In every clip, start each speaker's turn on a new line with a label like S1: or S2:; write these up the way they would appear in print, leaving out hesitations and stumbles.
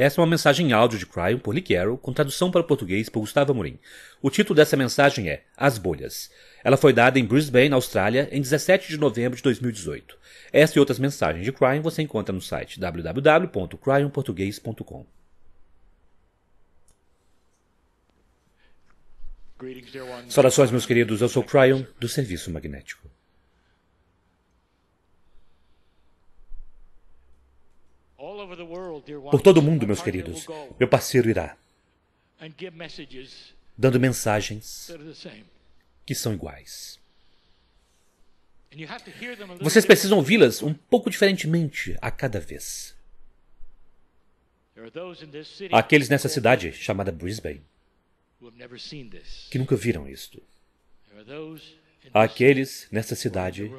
S1: Essa é uma mensagem em áudio de Cryon por Lee Carroll, com tradução para o português por Gustavo Amorim. O título dessa mensagem é As Bolhas. Ela foi dada em Brisbane, Austrália, em 17 de novembro de 2018. Essa e outras mensagens de Cryon você encontra no site www.cryonportugues.com. Saudações, meus queridos. Eu sou Cryon, do Serviço Magnético. Por todo o mundo, meus queridos, meu parceiro irá dando mensagens que são iguais. Vocês precisam ouvi-las um pouco diferentemente a cada vez. Há aqueles nessa cidade chamada Brisbane que nunca viram isto. Há aqueles nessa cidade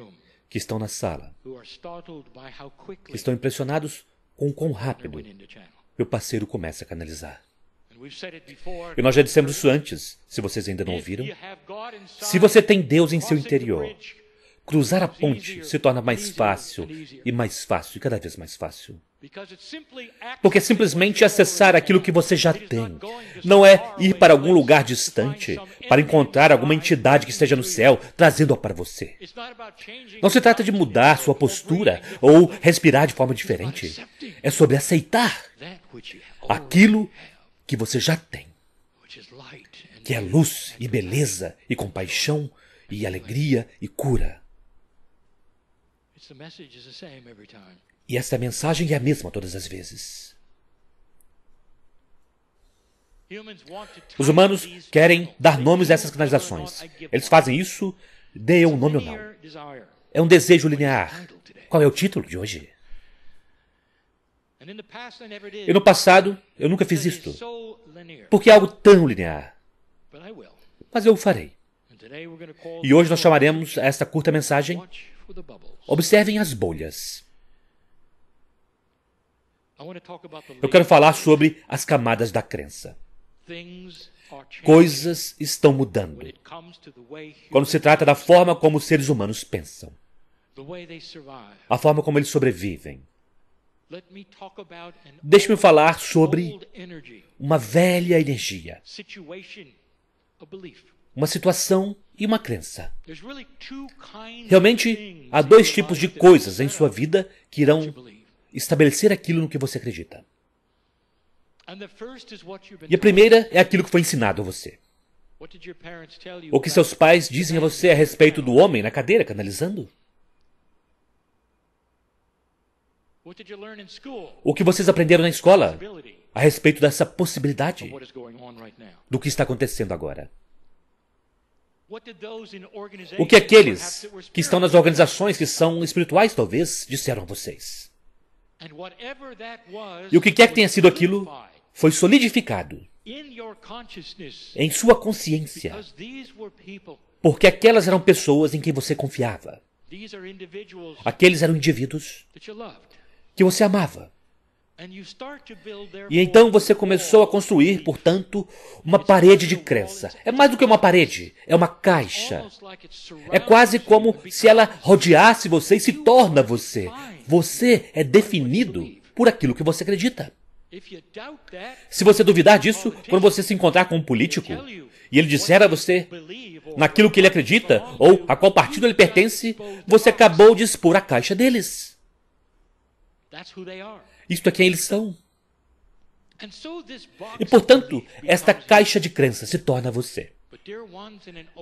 S1: que estão na sala, que estão impressionados com o quão rápido meu parceiro começa a canalizar. E nós já dissemos isso antes, se vocês ainda não ouviram. Se você tem Deus em seu interior, cruzar a ponte se torna mais fácil e cada vez mais fácil. Porque é simplesmente acessar aquilo que você já tem. Não é ir para algum lugar distante para encontrar alguma entidade que esteja no céu, trazendo-a para você. Não se trata de mudar sua postura ou respirar de forma diferente. É sobre aceitar aquilo que você já tem, que é luz e beleza e compaixão e alegria e cura. E esta mensagem é a mesma todas as vezes. Os humanos querem dar nomes a essas canalizações. Eles fazem isso, dê um nome ou não. É um desejo linear. Qual é o título de hoje? E no passado, eu nunca fiz isto, porque é algo tão linear. Mas eu o farei. E hoje nós chamaremos esta curta mensagem Observem as bolhas. Eu quero falar sobre as camadas da crença. Coisas estão mudando quando se trata da forma como os seres humanos pensam, a forma como eles sobrevivem. Deixe-me falar sobre uma velha energia, uma situação e uma crença. Realmente, há dois tipos de coisas em sua vida que irão estabelecer aquilo no que você acredita. E a primeira é aquilo que foi ensinado a você. O que seus pais dizem a você a respeito do homem na cadeira canalizando? O que vocês aprenderam na escola a respeito dessa possibilidade do que está acontecendo agora? O que aqueles que estão nas organizações que são espirituais, talvez, disseram a vocês? E o que quer que tenha sido aquilo, foi solidificado em sua consciência, porque aquelas eram pessoas em quem você confiava. Aqueles eram indivíduos que você amava. E então você começou a construir, portanto, uma parede de crença. É mais do que uma parede, é uma caixa. É quase como se ela rodeasse você e se torna você. Você é definido por aquilo que você acredita. Se você duvidar disso, quando você se encontrar com um político e ele disser a você naquilo que ele acredita ou a qual partido ele pertence, você acabou de expor a caixa deles. Isto é quem eles são. E, portanto, esta caixa de crença se torna você.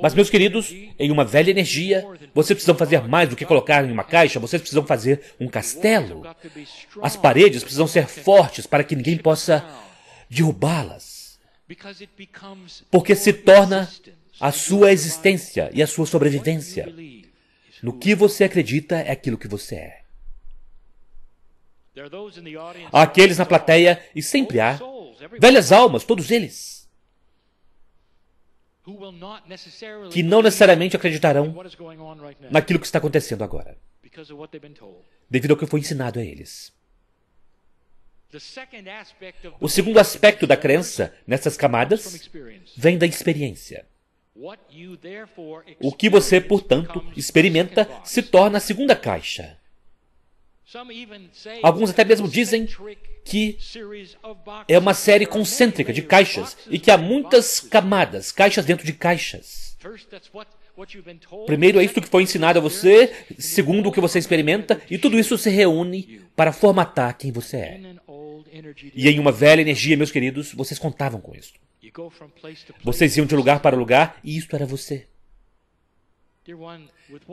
S1: Mas, meus queridos, em uma velha energia, vocês precisam fazer mais do que colocar em uma caixa, vocês precisam fazer um castelo. As paredes precisam ser fortes para que ninguém possa derrubá-las. Porque se torna a sua existência e a sua sobrevivência. No que você acredita é aquilo que você é. Há aqueles na plateia, e sempre há, velhas almas, todos eles, que não necessariamente acreditarão naquilo que está acontecendo agora, devido ao que foi ensinado a eles. O segundo aspecto da crença nessas camadas vem da experiência. O que você, portanto, experimenta se torna a segunda caixa. Alguns até mesmo dizem que é uma série concêntrica de caixas e que há muitas camadas, caixas dentro de caixas. Primeiro, é isso que foi ensinado a você, segundo, o que você experimenta, e tudo isso se reúne para formatar quem você é. E em uma velha energia, meus queridos, vocês contavam com isso. Vocês iam de lugar para lugar e isto era você.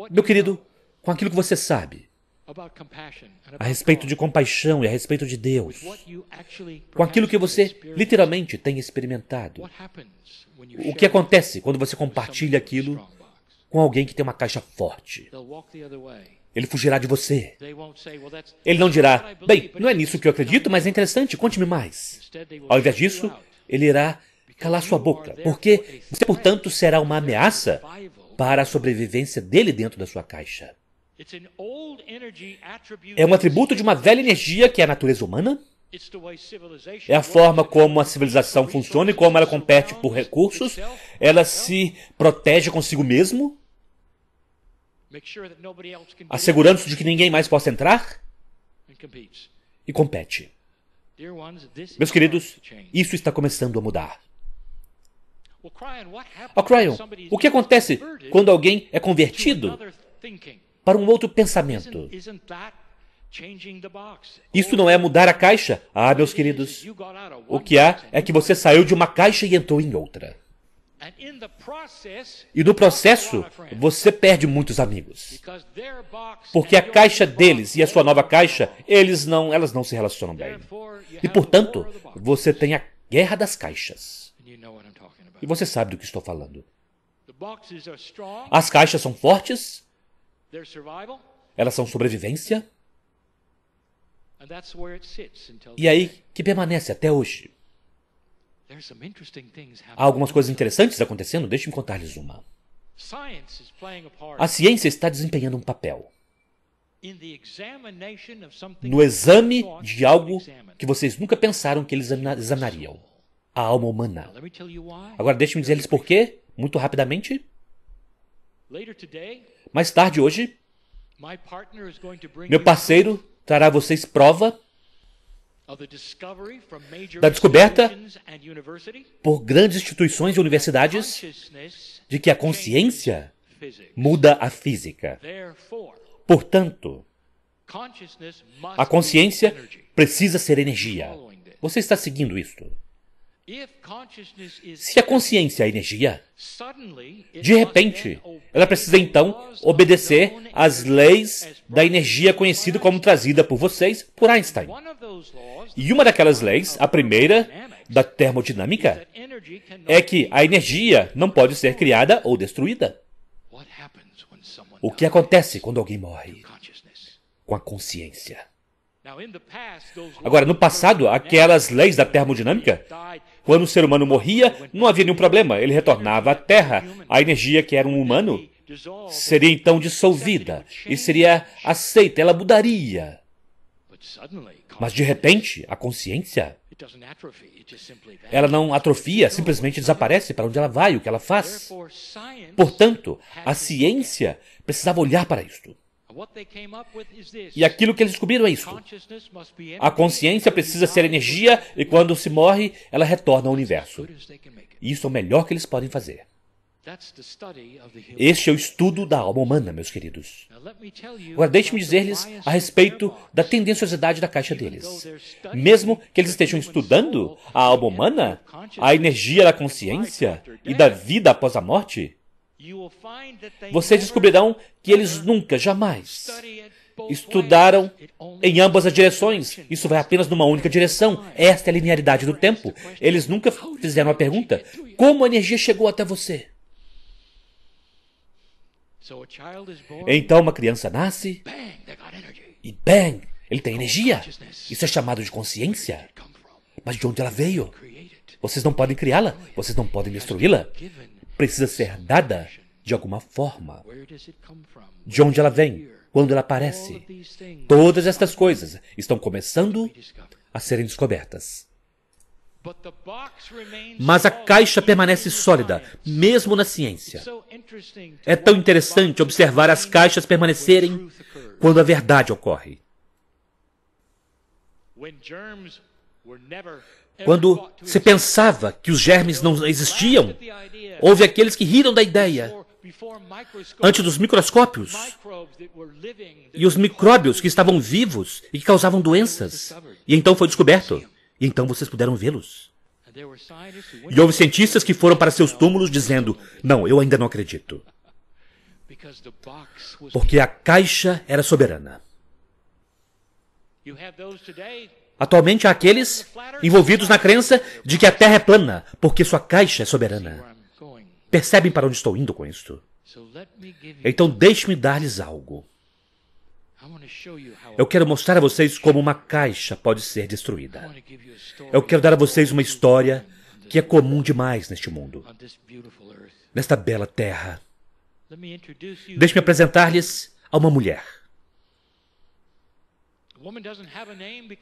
S1: Meu querido, com aquilo que você sabe a respeito de compaixão e a respeito de Deus, com aquilo que você literalmente tem experimentado, o que acontece quando você compartilha aquilo com alguém que tem uma caixa forte? Ele fugirá de você. Ele não dirá, bem, não é nisso que eu acredito, mas é interessante, conte-me mais. Ao invés disso, ele irá calar sua boca, porque você, portanto, será uma ameaça para a sobrevivência dele dentro da sua caixa. É um atributo de uma velha energia que é a natureza humana. É a forma como a civilização funciona e como ela compete por recursos. Ela se protege consigo mesmo, assegurando-se de que ninguém mais possa entrar, e compete. Meus queridos, isso está começando a mudar. Cryon, o que acontece quando alguém é convertido para um outro pensamento? Isso não é mudar a caixa? Ah, meus queridos, o que há é que você saiu de uma caixa e entrou em outra. E no processo, você perde muitos amigos. Porque a caixa deles e a sua nova caixa, elas não se relacionam bem. E, portanto, você tem a guerra das caixas. E você sabe do que estou falando. As caixas são fortes. Elas são sobrevivência. E aí que permanece até hoje. Há algumas coisas interessantes acontecendo, deixe-me contar-lhes uma. A ciência está desempenhando um papel no exame de algo que vocês nunca pensaram que eles examinariam. A alma humana. Agora deixe-me dizer-lhes por quê, muito rapidamente. Mais tarde hoje, meu parceiro trará a vocês prova da descoberta por grandes instituições e universidades de que a consciência muda a física. Portanto, a consciência precisa ser energia. Você está seguindo isto? Se a consciência é energia, de repente, ela precisa então obedecer às leis da energia conhecida como trazida por vocês por Einstein. E uma daquelas leis, a primeira, da termodinâmica, é que a energia não pode ser criada ou destruída. O que acontece quando alguém morre? Com a consciência. Agora, no passado, aquelas leis da termodinâmica, quando o ser humano morria, não havia nenhum problema. Ele retornava à Terra. A energia que era um humano seria então dissolvida e seria aceita, ela mudaria. Mas, de repente, a consciência, ela não atrofia, simplesmente desaparece. Para onde ela vai, o que ela faz? Portanto, a ciência precisava olhar para isto. E aquilo que eles descobriram é isso. A consciência precisa ser energia e quando se morre, ela retorna ao universo. E isso é o melhor que eles podem fazer. Este é o estudo da alma humana, meus queridos. Agora, deixe-me dizer-lhes a respeito da tendenciosidade da caixa deles. Mesmo que eles estejam estudando a alma humana, a energia da consciência e da vida após a morte, vocês descobrirão que eles nunca, jamais, estudaram em ambas as direções. Isso vai apenas numa única direção. Esta é a linearidade do tempo. Eles nunca fizeram a pergunta: como a energia chegou até você? Então uma criança nasce e bang, ele tem energia. Isso é chamado de consciência. Mas de onde ela veio? Vocês não podem criá-la. Vocês não podem destruí-la. Precisa ser dada de alguma forma. De onde ela vem? Quando ela aparece? Todas estas coisas estão começando a serem descobertas. Mas a caixa permanece sólida, mesmo na ciência. É tão interessante observar as caixas permanecerem quando a verdade ocorre. Quando se pensava que os germes não existiam, houve aqueles que riram da ideia. Antes dos microscópios e os micróbios que estavam vivos e que causavam doenças. E então foi descoberto. E então vocês puderam vê-los. E houve cientistas que foram para seus túmulos dizendo, não, eu ainda não acredito. Porque a caixa era soberana. Atualmente há aqueles envolvidos na crença de que a Terra é plana, porque sua caixa é soberana. Percebem para onde estou indo com isto? Então deixe-me dar-lhes algo. Eu quero mostrar a vocês como uma caixa pode ser destruída. Eu quero dar a vocês uma história que é comum demais neste mundo, nesta bela terra. Deixe-me apresentar-lhes a uma mulher.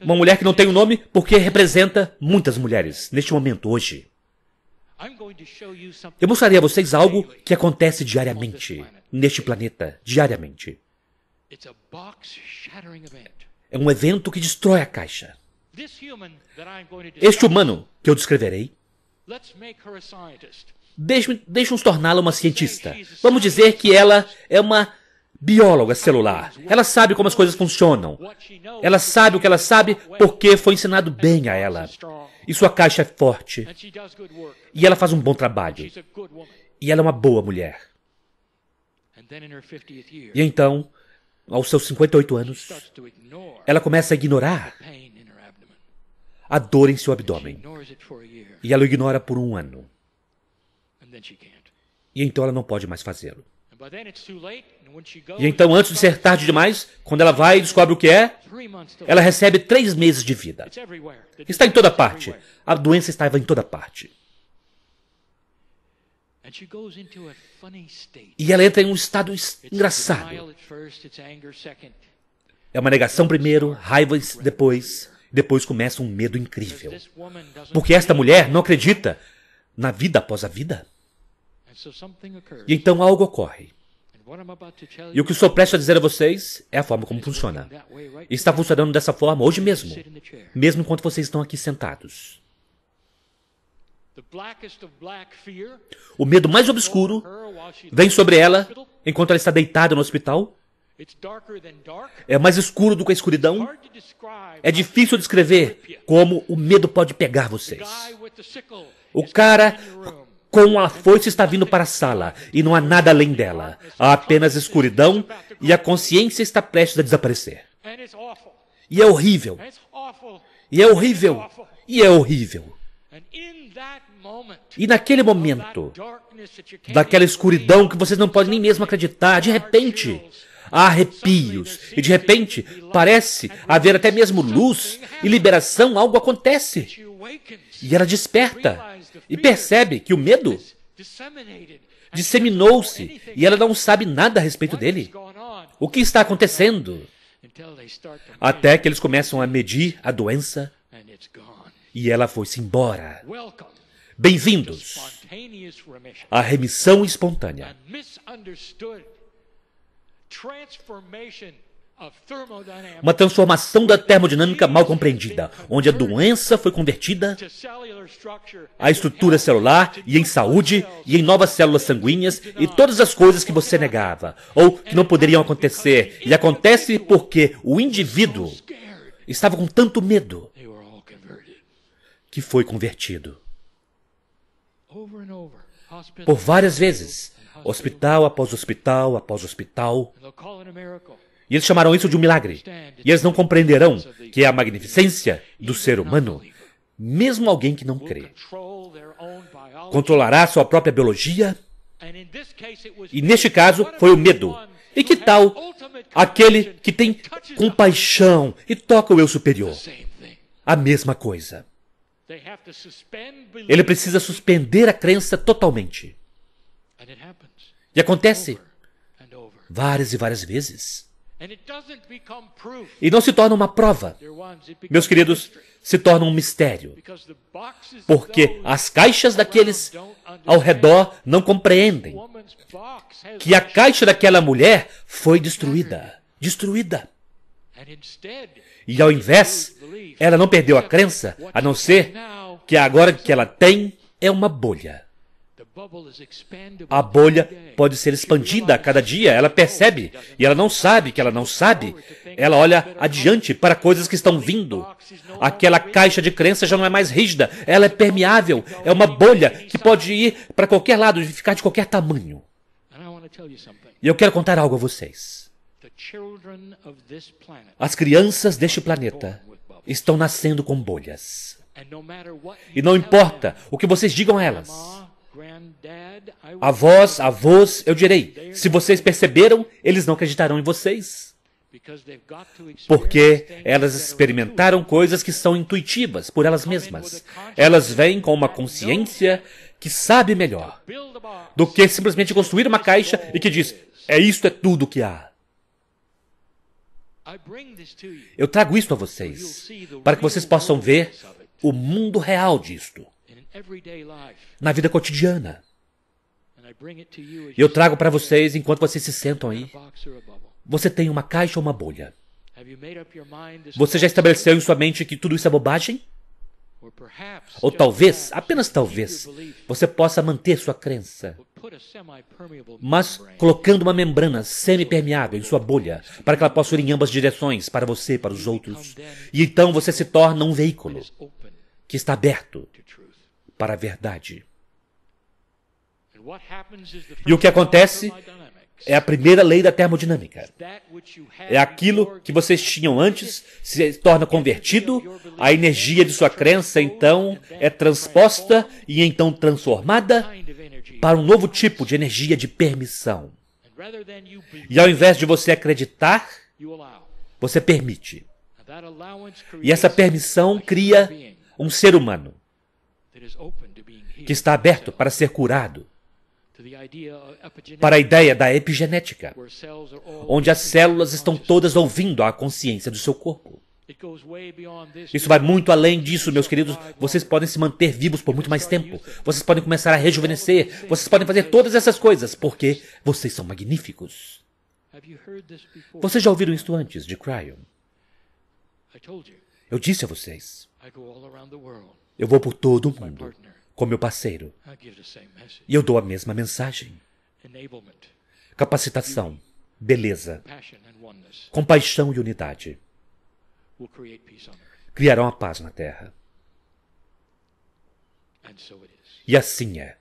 S1: Uma mulher que não tem um nome porque representa muitas mulheres neste momento, hoje. Eu mostrarei a vocês algo que acontece diariamente, neste planeta, diariamente. É um evento que destrói a caixa. Este humano que eu descreverei, deixe-nos torná-la uma cientista. Vamos dizer que ela é uma bióloga celular. Ela sabe como as coisas funcionam. Ela sabe o que ela sabe porque foi ensinado bem a ela. E sua caixa é forte. E ela faz um bom trabalho. E ela é uma boa mulher. E então, aos seus 58 anos, ela começa a ignorar a dor em seu abdômen. E ela o ignora por um ano. E então ela não pode mais fazê-lo. E então, antes de ser tarde demais, quando ela vai e descobre o que é, ela recebe 3 meses de vida. Está em toda parte. A doença estava em toda parte. E ela entra em um estado engraçado. É uma negação primeiro, raiva depois começa um medo incrível. Porque esta mulher não acredita na vida após a vida. E então algo ocorre. E o que estou prestes a dizer a vocês é a forma como funciona. E está funcionando dessa forma hoje mesmo, mesmo enquanto vocês estão aqui sentados. O medo mais obscuro vem sobre ela enquanto ela está deitada no hospital. É mais escuro do que a escuridão. É difícil descrever como o medo pode pegar vocês. O cara com a foice está vindo para a sala e não há nada além dela. Há apenas escuridão e a consciência está prestes a desaparecer. E é horrível. E é horrível. E é horrível. E naquele momento, daquela escuridão que vocês não podem nem mesmo acreditar, de repente, há arrepios. E de repente, parece haver até mesmo luz e liberação, algo acontece. E ela desperta e percebe que o medo disseminou-se e ela não sabe nada a respeito dele. O que está acontecendo? Até que eles começam a medir a doença e ela foi-se embora. Bem-vindos à remissão espontânea. Uma transformação da termodinâmica mal compreendida, onde a doença foi convertida à estrutura celular e em saúde e em novas células sanguíneas e todas as coisas que você negava ou que não poderiam acontecer. E acontece porque o indivíduo estava com tanto medo que foi convertido. Por várias vezes, hospital após hospital após hospital. E eles chamarão isso de um milagre. E eles não compreenderão que é a magnificência do ser humano. Mesmo alguém que não crê controlará sua própria biologia. E neste caso foi o medo. E que tal aquele que tem compaixão e toca o eu superior? A mesma coisa. Ele precisa suspender a crença totalmente. E acontece várias e várias vezes. E não se torna uma prova. Meus queridos, se torna um mistério. Porque as caixas daqueles ao redor não compreendem que a caixa daquela mulher foi destruída. Destruída. E ao invés, ela não perdeu a crença, a não ser que agora que ela tem é uma bolha. A bolha pode ser expandida a cada dia, ela percebe, e ela não sabe que ela não sabe. Ela olha adiante para coisas que estão vindo. Aquela caixa de crença já não é mais rígida, ela é permeável, é uma bolha que pode ir para qualquer lado e ficar de qualquer tamanho. E eu quero contar algo a vocês. As crianças deste planeta estão nascendo com bolhas. E não importa o que vocês digam a elas. Avós, avós, eu direi, se vocês perceberam, eles não acreditarão em vocês. Porque elas experimentaram coisas que são intuitivas por elas mesmas. Elas vêm com uma consciência que sabe melhor do que simplesmente construir uma caixa e que diz, isto é tudo que há. Eu trago isto a vocês, para que vocês possam ver o mundo real disto, na vida cotidiana. E eu trago para vocês enquanto vocês se sentam aí. Você tem uma caixa ou uma bolha? Você já estabeleceu em sua mente que tudo isso é bobagem? Ou talvez, apenas talvez, você possa manter sua crença, mas colocando uma membrana semi-permeável em sua bolha, para que ela possa ir em ambas direções, para você e para os outros. E então você se torna um veículo que está aberto para a verdade. E o que acontece é a primeira lei da termodinâmica. É aquilo que vocês tinham antes se torna convertido, a energia de sua crença então é transposta e então transformada para um novo tipo de energia de permissão. E ao invés de você acreditar, você permite. E essa permissão cria um ser humano que está aberto para ser curado, para a ideia da epigenética, onde as células estão todas ouvindo a consciência do seu corpo. Isso vai muito além disso, meus queridos. Vocês podem se manter vivos por muito mais tempo. Vocês podem começar a rejuvenescer. Vocês podem fazer todas essas coisas, porque vocês são magníficos. Vocês já ouviram isto antes, de Cryon? Eu disse a vocês. Eu vou por todo o mundo com meu parceiro. E eu dou a mesma mensagem. Capacitação, beleza, compaixão e unidade criarão a paz na Terra. E assim é.